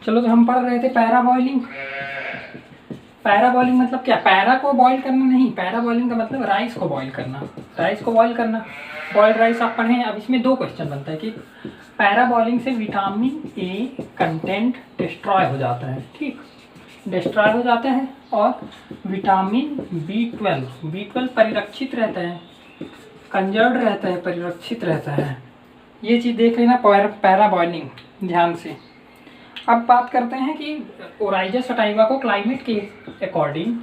चलो, तो हम पढ़ रहे थे पैरा बॉइलिंग। पैरा बॉइलिंग मतलब क्या? पैरा को बॉईल करना नहीं, पैरा बॉइलिंग का मतलब राइस को बॉईल करना, राइस को बॉईल करना। बॉइल्ड राइस आप पढ़े हैं। अब इसमें दो क्वेश्चन बनता है कि पैरा बॉइलिंग से विटामिन ए कंटेंट डिस्ट्रॉय हो जाता है, ठीक, डिस्ट्रॉय हो जाता है, और विटामिन B12 परिरक्षित रहता है, कंजर्व्ड रहता है, परिरक्षित रहता है। ये चीज़ देख लेना पैरा बॉइलिंग ध्यान से। अब बात करते हैं कि ओराइजा सटाइवा को क्लाइमेट के according,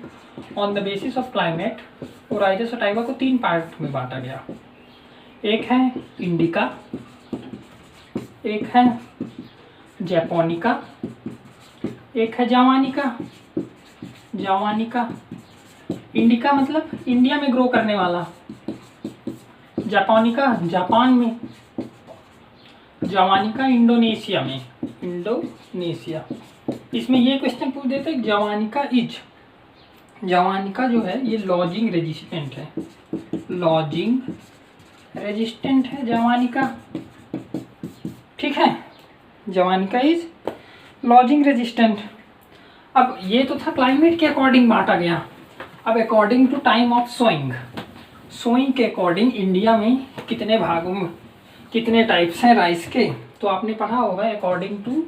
on the basis of climate, Oryza sativa को 3 पार्ट में बांटा गया। एक है इंडिका, एक है जैपोनिका, एक है जावानिका। जावानिका, इंडिका मतलब इंडिया में ग्रो करने वाला, जापानिका जापान में, जावानिका इंडोनेशिया में, इंडोनेशिया। इसमें ये क्वेश्चन पूछ देते हैं जावानिका जो है ये लॉजिंग रेजिस्टेंट है, लॉजिंग रेजिस्टेंट है जावानिका, ठीक है, जावानिका इज लॉजिंग रेजिस्टेंट। अब ये तो था क्लाइमेट के अकॉर्डिंग बांटा गया। अब according to time of sowing के अकॉर्डिंग इंडिया में कितने भागों में कितने टाइप्स हैं राइस के, तो आपने पढ़ा होगा अकॉर्डिंग टू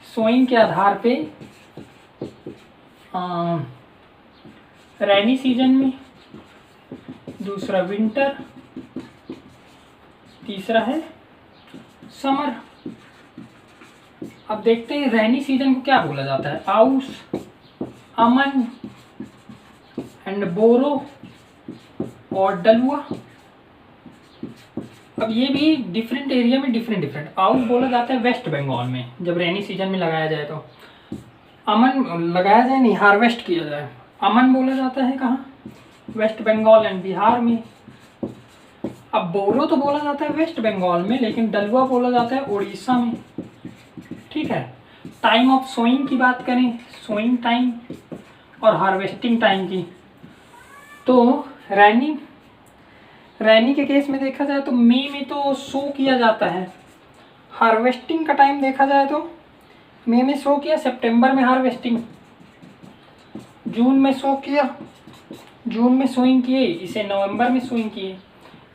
सोइंग के आधार पे रैनी सीजन में, दूसरा विंटर, तीसरा है समर। अब देखते हैं रैनी सीजन को क्या बोला जाता है, आउस, अमन एंड बोरो और डलुआ। अब ये भी डिफरेंट एरिया में डिफरेंट। आउस बोला जाता है वेस्ट बंगाल में, जब रेनी सीजन में लगाया जाए तो। अमन लगाया जाए नहीं, हार्वेस्ट किया जाए। अमन बोला जाता है कहाँ? वेस्ट बंगाल एंड बिहार में। अब बोरो तो बोला जाता है वेस्ट बंगाल में, लेकिन डलुआ बोला जाता है उड़ीसा में, ठीक है। टाइम ऑफ सोइंग की बात करें, सोइंग टाइम और हार्वेस्टिंग टाइम की, तो रैनी के केस में देखा जाए तो मई में तो सो किया जाता है। हार्वेस्टिंग का टाइम देखा जाए तो मई में सो किया, सितंबर में हार्वेस्टिंग, जून में सो किया, जून में सोइंग किए, इसे नवंबर में सोइंग किए।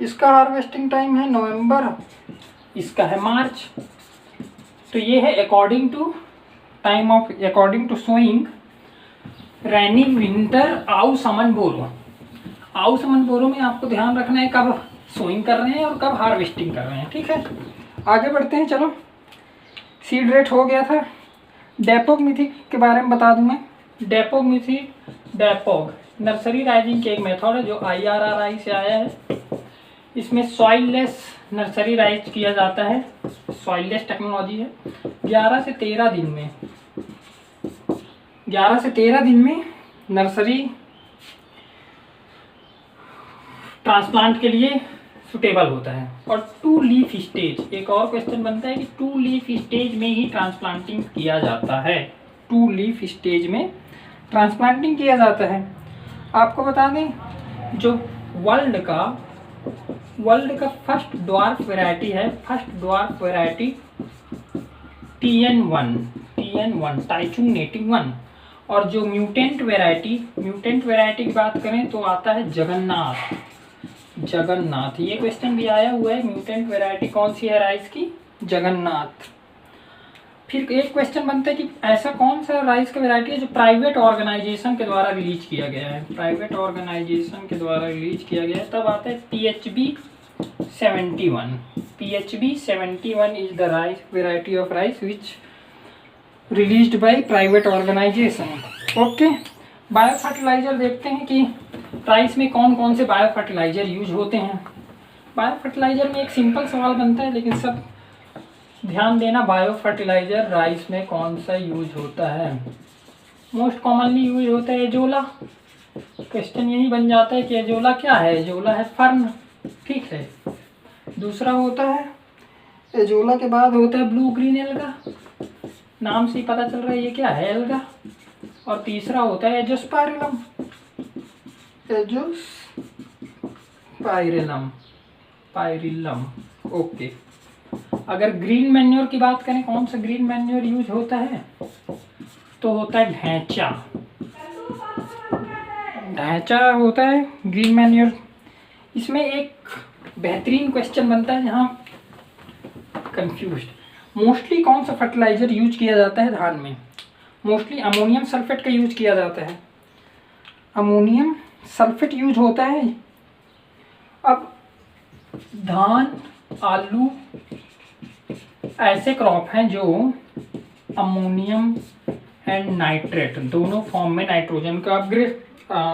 इसका हार्वेस्टिंग टाइम है नवंबर, इसका है मार्च। तो ये है according to time of, according to sowing, rainy, winter, aus, aman, बोरो। आउस, अमन, बोरो में आपको ध्यान रखना है कब सोइंग कर रहे हैं और कब हार्वेस्टिंग कर रहे हैं, ठीक है। आगे बढ़ते हैं, चलो। सीड रेट हो गया था। डेपोगमिथी के बारे में बता दूं मैं। डेपोग नर्सरी राइजिंग के एक मेथड है जो IRRI से आया है। इसमें सॉइललेस नर्सरी राइज किया जाता है, सॉइललेस टेक्नोलॉजी है। 11 से 13 दिन में नर्सरी ट्रांसप्लांट के लिए सुटेबल होता है। और 2 लीफ स्टेज, एक और क्वेश्चन बनता है कि 2 लीफ स्टेज में ही ट्रांसप्लांटिंग किया जाता है। 2 लीफ स्टेज में ट्रांसप्लांटिंग किया जाता है। आपको बता दें जो वर्ल्ड का फर्स्ट ड्वार्फ वैरायटी है, first dwarf variety TN1 Taichung native 1। और जो म्यूटेंट वैरायटी की बात करें तो आता है जगन्नाथ। ये क्वेश्चन भी आया हुआ है, म्यूटेंट वैरायटी कौन सी है राइस की? जगन्नाथ। फिर एक क्वेश्चन बनता है कि ऐसा कौन सा राइस का वैरायटी है जो प्राइवेट ऑर्गेनाइजेशन के द्वारा रिलीज किया गया है, प्राइवेट ऑर्गेनाइजेशन के द्वारा रिलीज किया गया है। तब आता है PHB 71 is the rice variety of rice which released by private organization. Okay, bio fertilizer देखते हैं कि राइस में कौन कौन से बायो फर्टिलाइजर यूज होते हैं। बायो फर्टिलाइजर में एक सिंपल सवाल बनता है, लेकिन सब ध्यान देना, बायो फर्टिलाइजर राइस में कौन सा यूज होता है? मोस्ट कॉमनली यूज होता है एजोला। क्वेश्चन यही बन जाता है कि एजोला क्या है? एजोला है फर्न, ठीक है। दूसरा होता है एजोला के बाद होता है ब्लू ग्रीन एल्गा, नाम से ही पता चल रहा है ये क्या है, एल्गा। और तीसरा होता है एजोस्पाइरिलम, पायरिलम। ओके, अगर ग्रीन मैन्योर की बात करें, कौन सा ग्रीन मैन्योर यूज होता है, तो होता है ढैंचा। ढैंचा होता है ग्रीन मैन्योर। इसमें एक बेहतरीन क्वेश्चन बनता है जहाँ कंफ्यूज, मोस्टली कौन सा फर्टिलाइजर यूज किया जाता है धान में? मोस्टली अमोनियम सल्फेट का यूज किया जाता है। अमोनियम सल्फेट यूज होता है। अब धान, आलू ऐसे क्रॉप हैं जो अमोनियम एंड नाइट्रेट दोनों फॉर्म में नाइट्रोजन का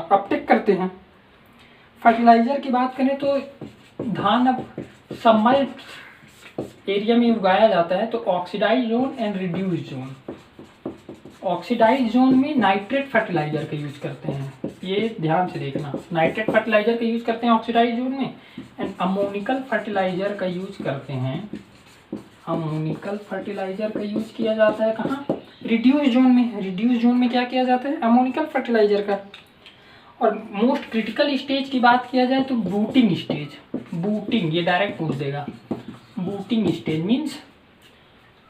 अपटेक करते हैं। फर्टिलाइजर की बात करें तो धान अब सबमर्ज्ड एरिया में उगाया जाता है, तो oxidize zone and reduced zone. Oxidize zone में नाइट्रेट फर्टिलाइजर का यूज करते हैं, ये ध्यान से देखना, नाइट्रेट फर्टिलाइजर का यूज करते हैं ऑक्सीडाइज जोन में, एंड अमोनिकल फर्टिलाइजर का यूज करते हैं। अमोनिकल फर्टिलाइजर का यूज किया जाता है कहाँ? रिड्यूस जोन में। रिड्यूस जोन में क्या किया जाता है? अमोनिकल फर्टिलाइजर का। और मोस्ट क्रिटिकल स्टेज की बात किया जाए तो बूटिंग स्टेज। बूटिंग, ये डायरेक्ट पूछ देगा। बूटिंग स्टेज मीन्स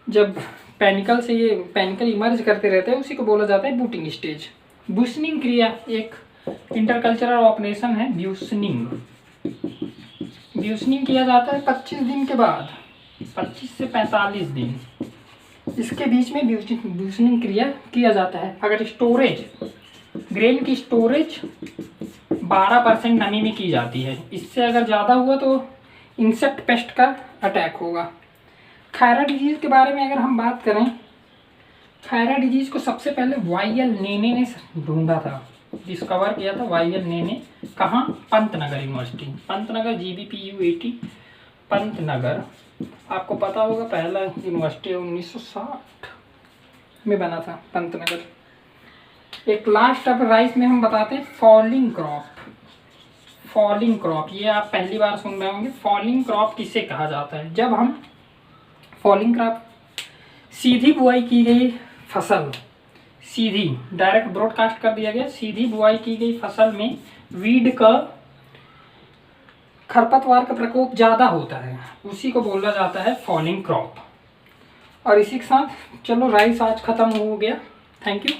जब पेनिकल से ये पेनिकल इमर्ज करते रहते हैं, उसी को बोला जाता है बूटिंग स्टेज। ब्यूसनिंग क्रिया एक इंटरकल्चरल ऑपरेशन है, ब्यूसनिंग। ब्यूसनिंग किया जाता है 25 दिन के बाद, 25 से 45 दिन, इसके बीच में ब्यूसनिंग क्रिया किया जाता है। अगर स्टोरेज, ग्रेन की स्टोरेज 12% नमी में की जाती है, इससे अगर ज़्यादा हुआ तो इंसेक्ट पेस्ट का अटैक होगा। खैरा डिजीज़ के बारे में अगर हम बात करें, खैरा डिजीज़ को सबसे पहले वाई.एल. नेने ने ढूंढा था, डिस्कवर किया था वाई.एल. नेने। कहाँ? Pantnagar university, Pantnagar, GBPU 80 Pantnagar. आपको पता होगा पहला यूनिवर्सिटी 1960 में बना था पंतनगर। एक लास्ट अब राइस में हम बताते हैं फॉलिंग क्रॉप। फॉलिंग क्रॉप, ये आप पहली बार सुन रहे होंगे। फॉलिंग क्रॉप किसे कहा जाता है? जब हम फॉलिंग क्रॉप, सीधी बुआई की गई फसल, सीधी डायरेक्ट ब्रॉडकास्ट कर दिया गया, सीधी बुआई की गई फसल में वीड का, खरपतवार का प्रकोप ज़्यादा होता है, उसी को बोला जाता है फॉलिंग क्रॉप। और इसी के साथ चलो राइस आज ख़त्म हो गया। Thank you.